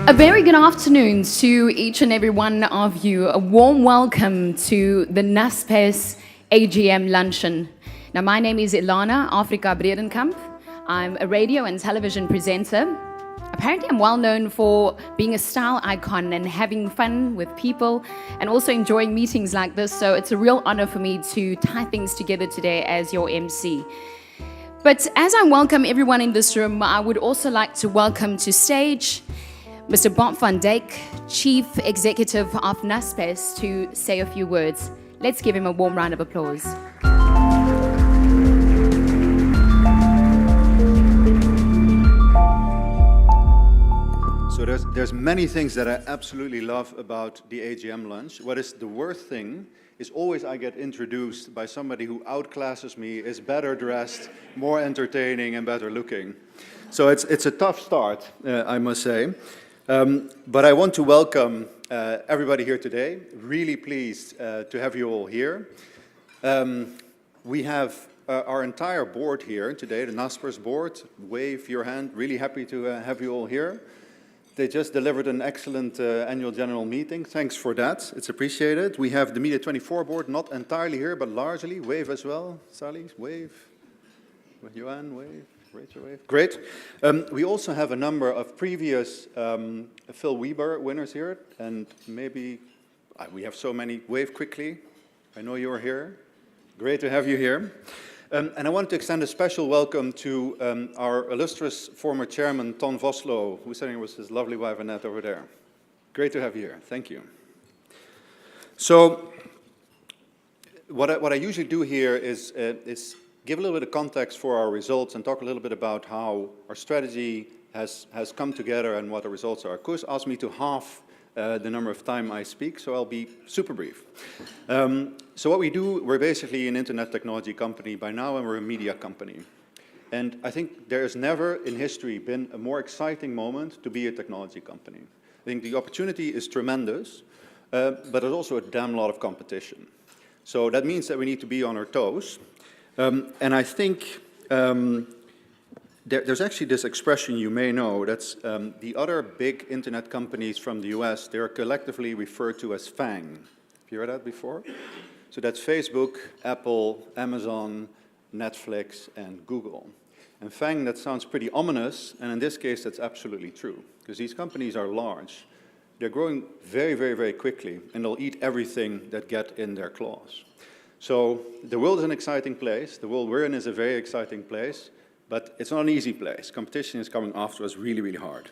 A very good afternoon to each and every one of you. A warm welcome to the Naspers AGM luncheon. Now, my name is Ilana Afrika Bredenkamp. I'm a radio and television presenter. Apparently, I'm well known for being a style icon and having fun with people and also enjoying meetings like this. So it's a real honor for me to tie things together today as your MC. But as I welcome everyone in this room, I would also like to welcome to stage Mr. Bob van Dijk, Chief Executive of Naspers, to say a few words. Let's give him a warm round of applause. So there's many things that I absolutely love about the AGM lunch. What is the worst thing is always I get introduced by somebody who outclasses me, is better dressed, more entertaining and better looking. So it's a tough start, I must say. But I want to welcome everybody here today. Really pleased to have you all here. We have our entire board here today, the Naspers board. Wave your hand. Really happy to have you all here. They just delivered an excellent annual general meeting. Thanks for that. It's appreciated. We have the Media 24 board, not entirely here, but largely. Wave as well. Sally, wave. Johan, wave. Rachel, wave. Great. We also have a number of previous Phil Weber winners here, and maybe we have so many. Wave quickly. I know you're here. Great to have you here. And I want to extend a special welcome to our illustrious former chairman, Ton Vosloo, who's sitting with his lovely wife Annette over there. Great to have you here. Thank you. So, what I usually do here is give a little bit of context for our results and talk a little bit about how our strategy has come together and what the results are. Koos asked me to halve the number of time I speak, so I'll be super brief. So what we do, we're basically an internet technology company by now, and we're a media company. And I think there has never in history been a more exciting moment to be a technology company. I think the opportunity is tremendous, but there's also a damn lot of competition. So that means that we need to be on our toes. And I think there's actually this expression you may know, that's the other big internet companies from the US, they're collectively referred to as FANG. Have you heard that before? So that's Facebook, Apple, Amazon, Netflix, and Google. And FANG, that sounds pretty ominous, and in this case that's absolutely true, because these companies are large. They're growing very, very, very quickly, and they'll eat everything that get in their claws. So the world is an exciting place. The world we're in is a very exciting place, but it's not an easy place. Competition is coming after us really, really hard.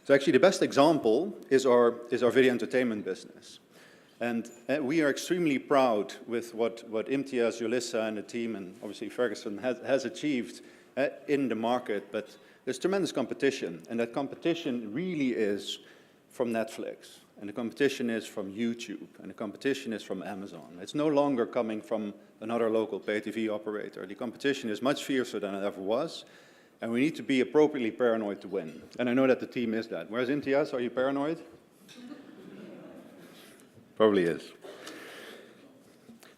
So actually the best example is our video entertainment business. And we are extremely proud with what Imtiaz, Julissa, and the team, and obviously Ferguson has achieved in the market, but there's tremendous competition, and that competition really is from Netflix. And the competition is from YouTube, and the competition is from Amazon. It's no longer coming from another local pay TV operator. The competition is much fiercer than it ever was, and we need to be appropriately paranoid to win. And I know that the team is that. Where's Imtiaz? Are you paranoid? Probably is.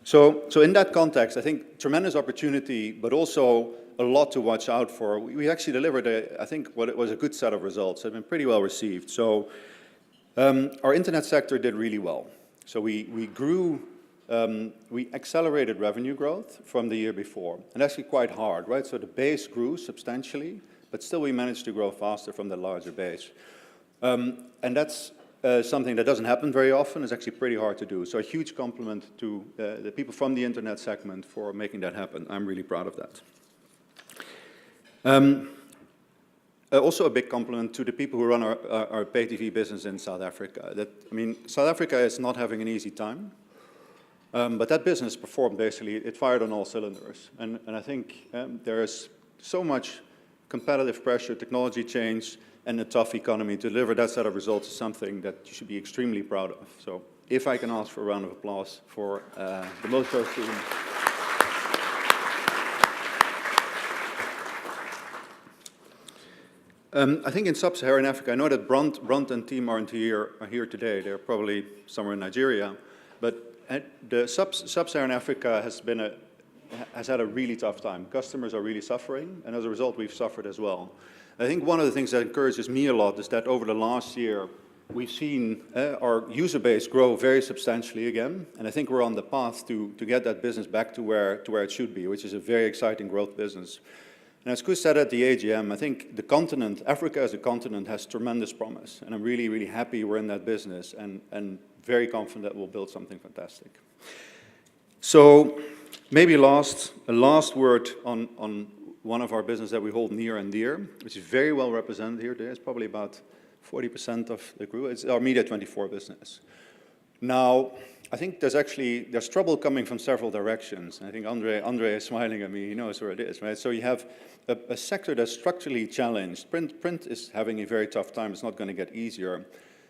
So in that context, I think tremendous opportunity, but also a lot to watch out for. We actually delivered, I think, what was a good set of results. They've been pretty well received. So. Our internet sector did really well. So we grew, we accelerated revenue growth from the year before, and actually quite hard, right? So the base grew substantially, but still we managed to grow faster from the larger base. And that's something that doesn't happen very often. It's actually pretty hard to do. So a huge compliment to the people from the internet segment for making that happen. I'm really proud of that. Also a big compliment to the people who run our pay TV business in South Africa. South Africa is not having an easy time, but that business performed basically, it fired on all cylinders. And I think there is so much competitive pressure, technology change, and a tough economy. To deliver that set of results is something that you should be extremely proud of. So if I can ask for a round of applause for the Motor team. I think in Sub-Saharan Africa, I know that Bront and team are here today. They're probably somewhere in Nigeria. But the Sub-Saharan Africa has had a really tough time. Customers are really suffering, and as a result, we've suffered as well. I think one of the things that encourages me a lot is that over the last year, we've seen our user base grow very substantially again, and I think we're on the path to get that business back to where it should be, which is a very exciting growth business. And as Koos said at the AGM, I think the continent, Africa as a continent, has tremendous promise, and I'm really, really happy we're in that business, and very confident that we'll build something fantastic. So maybe a last word on one of our business that we hold near and dear, which is very well represented here today. It's probably about 40% of the group. It's our Media24 business. Now, I think there's trouble coming from several directions. I think Andre is smiling at me. He knows where it is, right? So you have a sector that's structurally challenged. Print is having a very tough time. It's not going to get easier.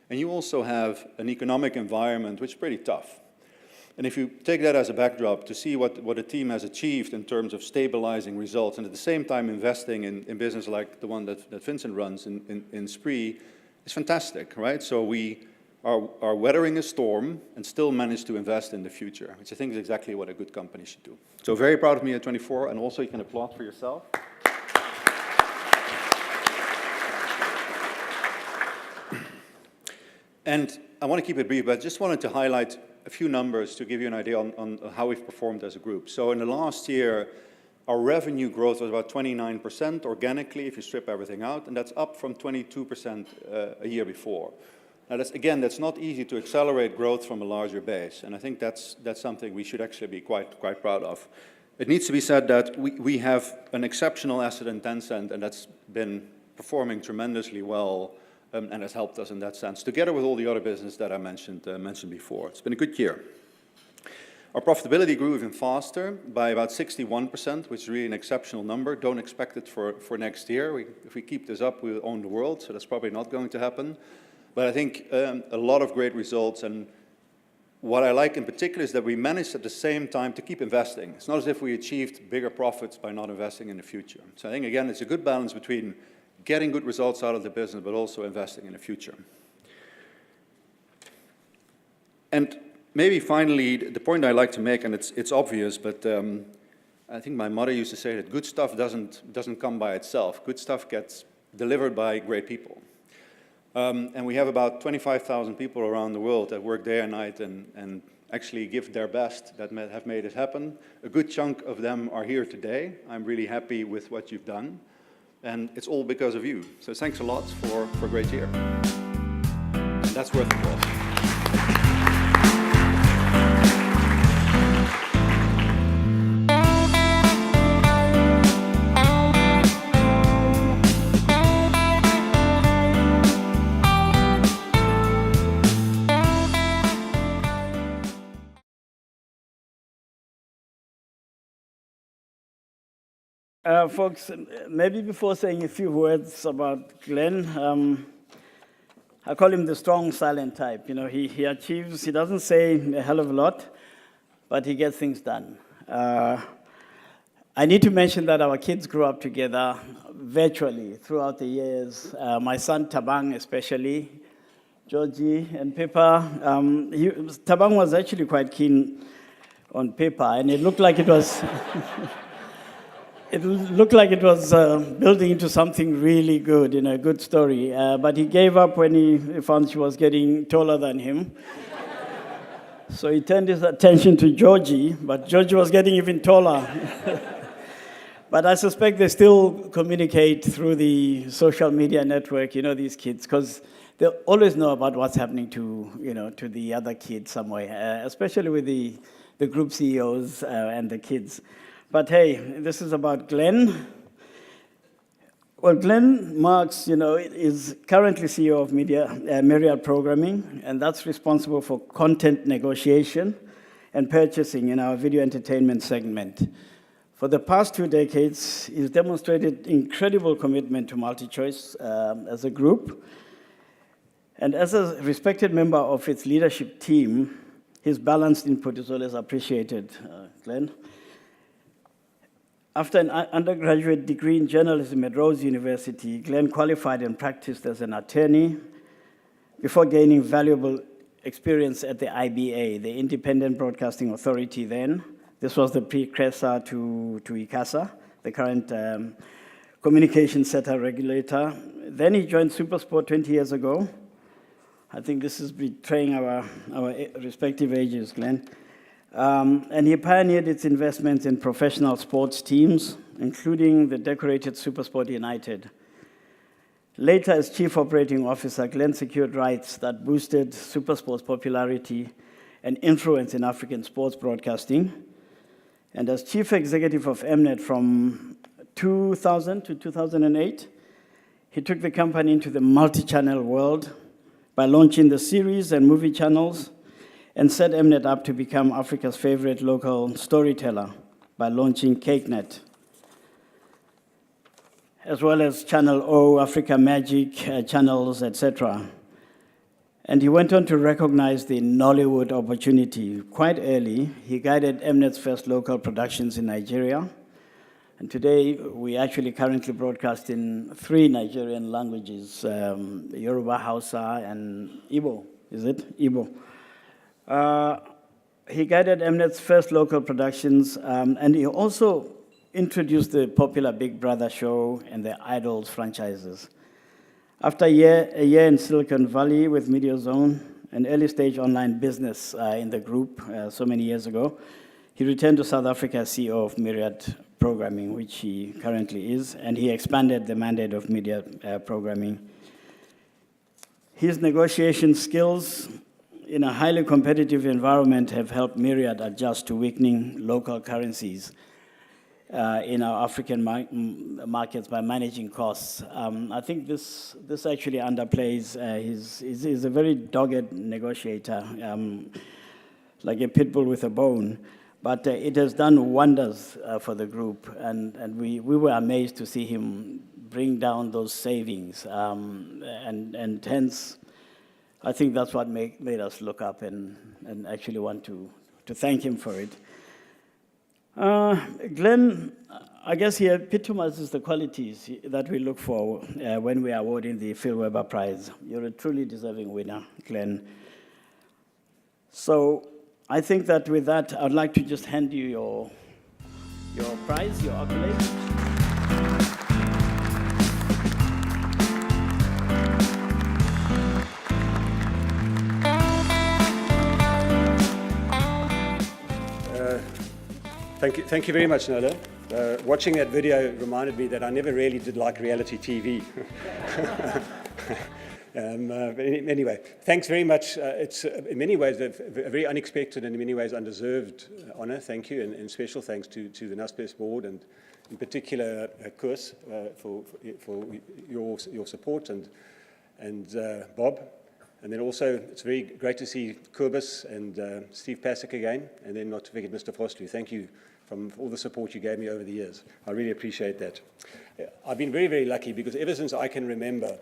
And you also have an economic environment which is pretty tough. And if you take that as a backdrop to see what the team has achieved in terms of stabilizing results and at the same time investing in business like the one that Vincent runs in Spree, it's fantastic, right? So we are weathering a storm and still manage to invest in the future, which I think is exactly what a good company should do. So very proud of Media24, and also you can applaud for yourself. And I want to keep it brief, but I just wanted to highlight a few numbers to give you an idea on how we've performed as a group. So in the last year, our revenue growth was about 29% organically if you strip everything out, and that's up from 22% a year before. Now, that's not easy to accelerate growth from a larger base, and I think that's something we should actually be quite proud of. It needs to be said that we have an exceptional asset in Tencent, and that's been performing tremendously well, and has helped us in that sense, together with all the other business that I mentioned before. It's been a good year. Our profitability grew even faster by about 61%, which is really an exceptional number. Don't expect it for next year. If we keep this up, we'll own the world, so that's probably not going to happen. But I think a lot of great results, and what I like in particular is that we managed at the same time to keep investing. It's not as if we achieved bigger profits by not investing in the future. So I think, again, it's a good balance between getting good results out of the business, but also investing in the future. And maybe finally, the point I like to make, and it's obvious, but I think my mother used to say that good stuff doesn't come by itself. Good stuff gets delivered by great people. And we have about 25,000 people around the world that work day and night and actually give their best that have made it happen. A good chunk of them are here today. I'm really happy with what you've done. And it's all because of you. So thanks a lot for a great year. And that's worth applause. Folks, maybe before saying a few words about Glen, I call him the strong, silent type. You know, he achieves, he doesn't say a hell of a lot, but he gets things done. I need to mention that our kids grew up together virtually throughout the years. My son Tabang especially, Georgie and Pippa. Tabang was actually quite keen on Pippa, and it looked like it was... It looked like it was building into something really good, you know, a good story. But he gave up when he found she was getting taller than him. So he turned his attention to Georgie, but Georgie was getting even taller. But I suspect they still communicate through the social media network, you know, these kids, because they always know about what's happening to the other kids somewhere, especially with the group CEOs and the kids. But hey, this is about Glen. Well, Glen Marques, is currently CEO of Myriad Programming, and that's responsible for content negotiation and purchasing in our video entertainment segment. For the past 2 decades, he's demonstrated incredible commitment to MultiChoice as a group. And as a respected member of its leadership team, his balanced input is always appreciated, Glen. After an undergraduate degree in journalism at Rose University, Glen qualified and practiced as an attorney before gaining valuable experience at the IBA, the Independent Broadcasting Authority then. This was the precursor to ICASA, the current communication sector regulator. Then he joined SuperSport 20 years ago. I think this is betraying our respective ages, Glen. And he pioneered its investments in professional sports teams, including the decorated SuperSport United. Later, as Chief Operating Officer, Glen secured rights that boosted SuperSport's popularity and influence in African sports broadcasting. And as Chief Executive of Mnet from 2000 to 2008, he took the company into the multi-channel world by launching the series and movie channels, and set Mnet up to become Africa's favorite local storyteller by launching CakeNet, as well as Channel O, Africa Magic channels, etc. And he went on to recognize the Nollywood opportunity. Quite early, he guided Mnet's first local productions in Nigeria. And today, we actually currently broadcast in 3 Nigerian languages, Yoruba, Hausa, and Igbo. Is it? Igbo. He guided Mnet's first local productions, and he also introduced the popular Big Brother show and the Idols franchises. After a year in Silicon Valley with MediaZone, an early-stage online business in the group so many years ago, he returned to South Africa as CEO of Myriad Programming, which he currently is, and he expanded the mandate of Myriad Programming. His negotiation skills in a highly competitive environment have helped Myriad adjust to weakening local currencies in our African markets by managing costs. I think this actually underplays he's a very dogged negotiator, like a pit bull with a bone. But it has done wonders for the group, and we were amazed to see him bring down those savings, and hence, I think that's what made us look up and actually want to thank him for it. Glen, I guess he epitomizes the qualities that we look for when we are awarding the Phil Weber Prize. You're a truly deserving winner, Glen. So I think that with that, I'd like to just hand you your prize, your accolade. Thank you very much, Nola. Watching that video reminded me that I never really did like reality TV. But anyway, thanks very much. It's in many ways a very unexpected and in many ways undeserved honor. Thank you, and special thanks to the NASPERS board, and in particular Koos for your support, and Bob. And then also, it's very great to see Kobus and Steve Pasek again, and then not to forget Mr. Frostley. Thank you for all the support you gave me over the years. I really appreciate that. I've been very, very lucky because ever since I can remember,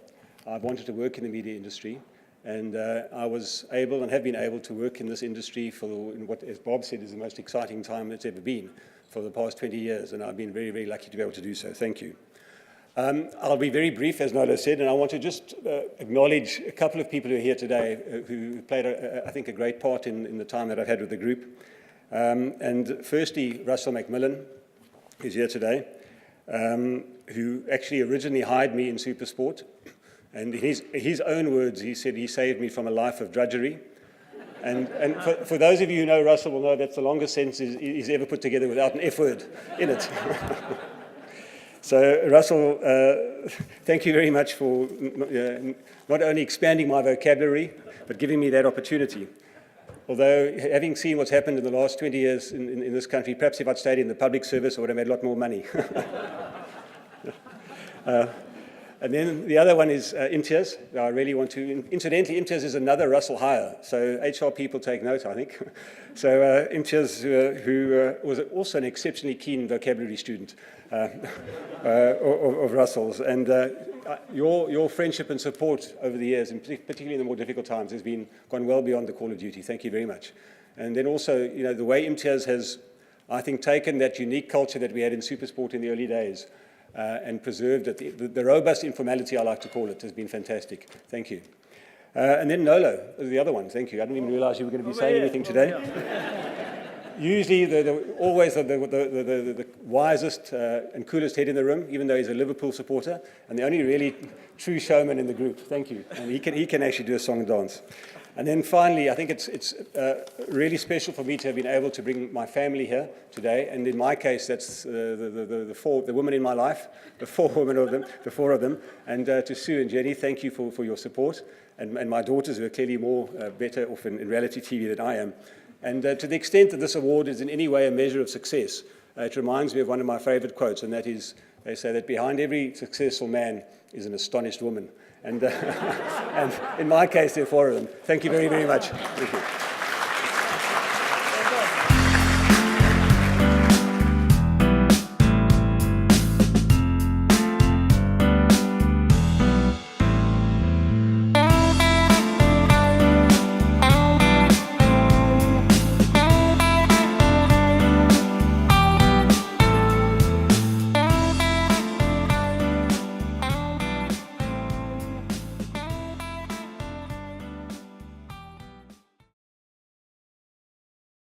I've wanted to work in the media industry, and I was able and have been able to work in this industry in what, as Bob said, is the most exciting time it's ever been for the past 20 years, and I've been very, very lucky to be able to do so. Thank you. I'll be very brief, as Nola said, and I want to just acknowledge a couple of people who are here today who played, I think, a great part in the time that I've had with the group. And firstly, Russell McMillan, who's here today, who actually originally hired me in SuperSport. And in his own words, he said he saved me from a life of drudgery. And for those of you who know Russell will know that's the longest sentence he's ever put together without an F word in it. So, Russell, thank you very much for not only expanding my vocabulary, but giving me that opportunity. Although, having seen what's happened in the last 20 years in this country, perhaps if I'd stayed in the public service, I would have made a lot more money. And then the other one is Imtiaz. I really want to, incidentally, Imtiaz is another Russell hire, so HR people take note, I think. So Imtiaz, who was also an exceptionally keen vocabulary student of Russell's. And your friendship and support over the years, and particularly in the more difficult times, has gone well beyond the call of duty. Thank you very much. And then also, you know, the way Imtiaz has, I think, taken that unique culture that we had in Supersport in the early days and preserved it. The robust informality, I like to call it, has been fantastic. Thank you. And then Nolo, the other one. Thank you. I didn't even realize you were going to be saying anything today. Usually, always the wisest and coolest head in the room, even though he's a Liverpool supporter, and the only really true showman in the group. Thank you. And he can actually do a song and dance. And then finally, I think it's really special for me to have been able to bring my family here today. And in my case, that's the women in my life, the four of them. And to Sue and Jenny, thank you for your support. And my daughters, who are clearly better off in reality TV than I am. And to the extent that this award is in any way a measure of success, it reminds me of one of my favorite quotes, and that is, they say that behind every successful man is an astonished woman. And in my case, there are four of them. Thank you very, very much. Thank you.